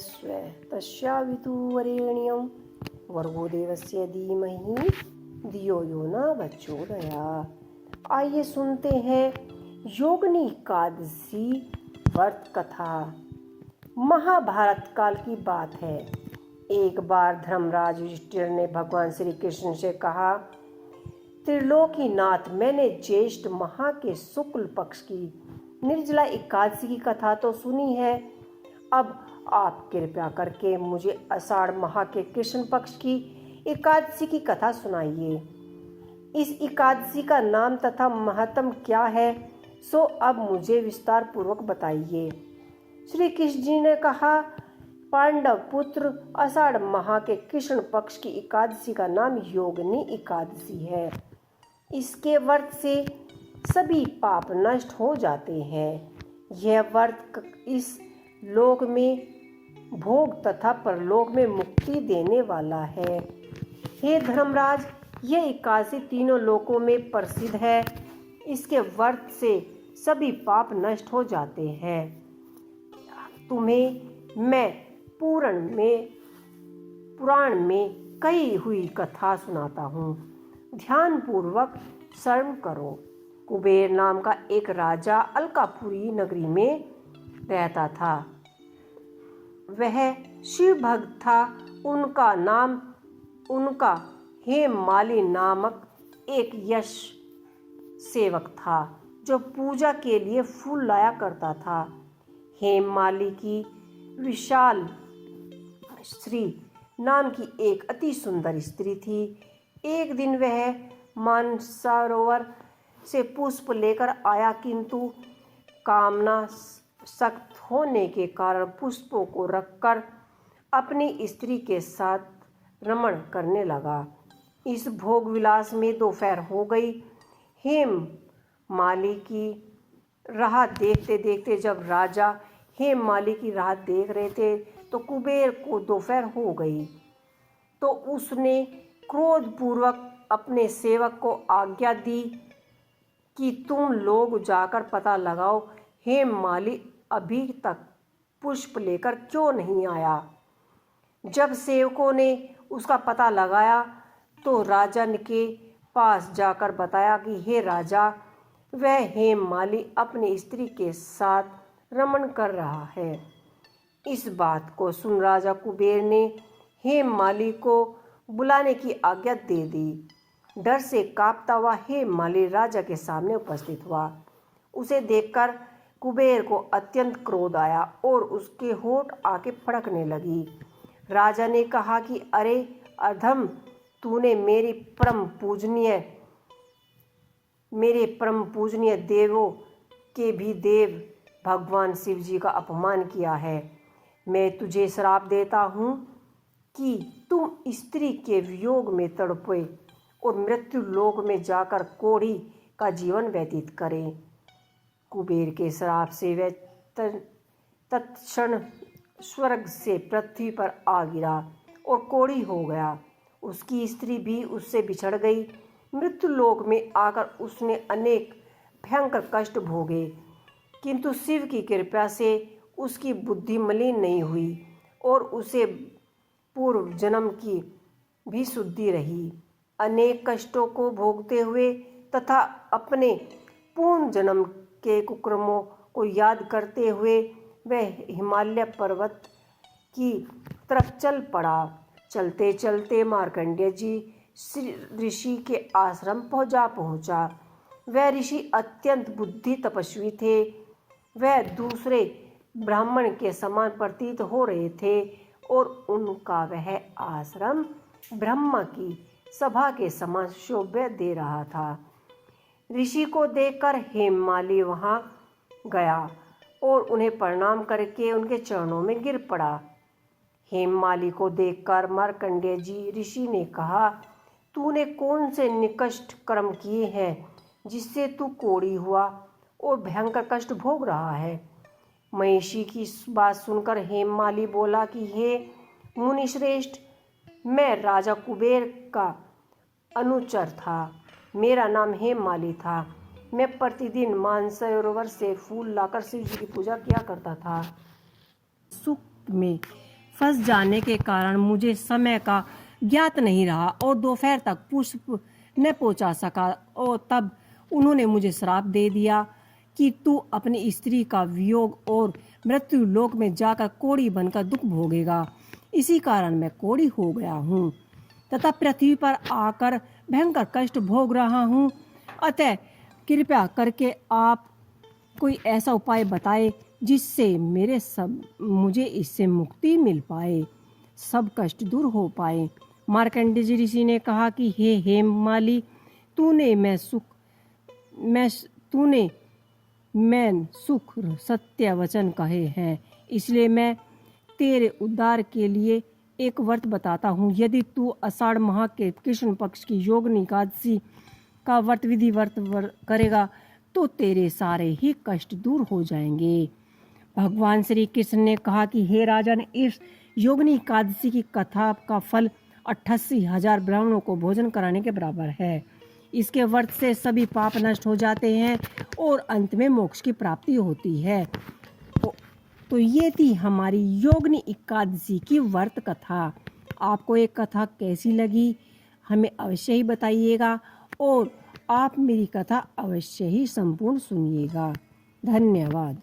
स्व तस्यावितुर्वरेण्यं भर्गो देवस्य धीमहि धियो यो न प्रचोदयात्। आइए सुनते हैं योगिनी एकादशी व्रत कथा। महाभारत काल की बात है। एक बार धर्मराज युधिष्ठिर ने भगवान श्री कृष्ण से कहा, त्रिलोकीनाथ, मैंने ज्येष्ठ माह के शुक्ल पक्ष की निर्जला एकादशी की कथा तो सुनी है। अब आप कृपया करके मुझे आषाढ़ माह के कृष्ण पक्ष की एकादशी की कथा सुनाइए। इस एकादशी का नाम तथा महत्व क्या है, सो अब मुझे विस्तार पूर्वक बताइए। श्री कृष्ण जी ने कहा, पांडव पुत्र, आषाढ़ माह के कृष्ण पक्ष की एकादशी का नाम योगिनी एकादशी है। इसके व्रत से सभी पाप नष्ट हो जाते हैं। यह व्रत इस लोक में भोग तथा परलोक में मुक्ति देने वाला है। हे धर्मराज, यह एकादशी तीनों लोकों में प्रसिद्ध है। इसके व्रत से सभी पाप नष्ट हो जाते हैं। तुम्हें मैं पुराण में कही हुई कथा सुनाता हूँ, ध्यान पूर्वक श्रवण करो। कुबेर नाम का एक राजा अलकापुरी नगरी में रहता था। वह शिव भक्त था। उनका हेममाली नामक एक यश सेवक था जो पूजा के लिए फूल लाया करता था। हेममाली की विशाल श्री नाम की एक अति सुंदर स्त्री थी। एक दिन वह मानसरोवर से पुष्प लेकर आया, किंतु कामना सख्त होने के कारण पुष्पों को रखकर अपनी स्त्री के साथ रमण करने लगा। इस भोग विलास में दोपहर हो गई। हेममाली की राह देखते देखते जब राजा हेममाली की राह देख रहे थे तो कुबेर को दोपहर हो गई। तो उसने क्रोधपूर्वक अपने सेवक को आज्ञा दी कि तुम लोग जाकर पता लगाओ, हेममाली अभी तक पुष्प लेकर क्यों नहीं आया। जब सेवकों ने उसका पता लगाया तो राजन के पास जाकर बताया कि हे राजा, वह हेममाली अपनी स्त्री के साथ रमण कर रहा है। इस बात को सुन राजा कुबेर ने हेममाली को बुलाने की आज्ञा दे दी। डर से कांपता हुआ हेममाली राजा के सामने उपस्थित हुआ। उसे देखकर कुबेर को अत्यंत क्रोध आया और उसके होंठ आके फड़कने लगी। राजा ने कहा कि अरे अधम, तूने मेरे परम पूजनीय देवों के भी देव भगवान शिव जी का अपमान किया है। मैं तुझे श्राप देता हूँ कि तुम स्त्री के वियोग में तड़पे और मृत्यु लोक में जाकर कोढ़ी का जीवन व्यतीत करें। कुबेर के श्राप से वह तत्क्षण स्वर्ग से पृथ्वी पर आ गिरा और कोढ़ी हो गया। उसकी स्त्री भी उससे बिछड़ गई। मृत्यु लोक में आकर उसने अनेक भयंकर कष्ट भोगे, किंतु शिव की कृपा से उसकी बुद्धि मलिन नहीं हुई और उसे पूर्व जन्म की भी शुद्धि रही। अनेक कष्टों को भोगते हुए तथा अपने पूर्व जन्म के कुकर्मों को याद करते हुए वह हिमालय पर्वत की तरफ चल पड़ा। चलते चलते मार्कंडेय जी ऋषि के आश्रम पहुंचा। वह ऋषि अत्यंत बुद्धि तपस्वी थे। वह दूसरे ब्राह्मण के समान प्रतीत हो रहे थे और उनका वह आश्रम ब्रह्मा की सभा के समान शोभा दे रहा था। ऋषि को देखकर हेममाली वहां गया और उन्हें प्रणाम करके उनके चरणों में गिर पड़ा। हेममाली को देखकर मार्कंडेय जी ऋषि ने कहा, तूने कौन से निकृष्ट कर्म किए हैं जिससे तू कोढ़ी हुआ और भयंकर कष्ट भोग रहा है। महिषी की बात सुनकर हेममाली बोला कि हे मुनिश्रेष्ठ, मैं राजा कुबेर का अनुचर था। मेरा नाम हेममाली था। मैं प्रतिदिन मानसरोवर से फूल लाकर शिव जी की पूजा किया करता था। सुख में फंस जाने के कारण मुझे समय का ज्ञात नहीं रहा और दोपहर तक पुष्प न पहुंचा सका, और तब उन्होंने मुझे श्राप दे दिया कि तू अपनी स्त्री का वियोग और मृत्यु लोक में जाकर कोढ़ी बनकर दुख भोगेगा। इसी कारण मैं कोढ़ी हो गया हूँ तथा पृथ्वी पर आकर भयंकर कष्ट भोग रहा हूँ। अतः कृपया करके आप कोई ऐसा उपाय बताए जिससे मुझे इससे मुक्ति मिल पाए, सब कष्ट दूर हो पाए। मार्कंडेय ऋषि ने कहा कि हे हेममाली, तूने मैं सुख सत्य वचन कहे हैं, इसलिए मैं तेरे उद्धार के लिए एक व्रत बताता हूँ। यदि तू आषाढ़ माह के कृष्ण पक्ष की योगिनी एकादशी का व्रत करेगा तो तेरे सारे ही कष्ट दूर हो जाएंगे। भगवान श्री कृष्ण ने कहा कि हे राजन, इस योगिनी एकादशी की कथा का फल 88,000 ब्राह्मणों को भोजन कराने के बराबर है। इसके व्रत से सभी पाप नष्ट हो जाते हैं और अंत में मोक्ष की प्राप्ति होती है। तो ये थी हमारी योगिनी एकादशी की व्रत कथा। आपको ये कथा कैसी लगी हमें अवश्य ही बताइएगा और आप मेरी कथा अवश्य ही संपूर्ण सुनिएगा। धन्यवाद।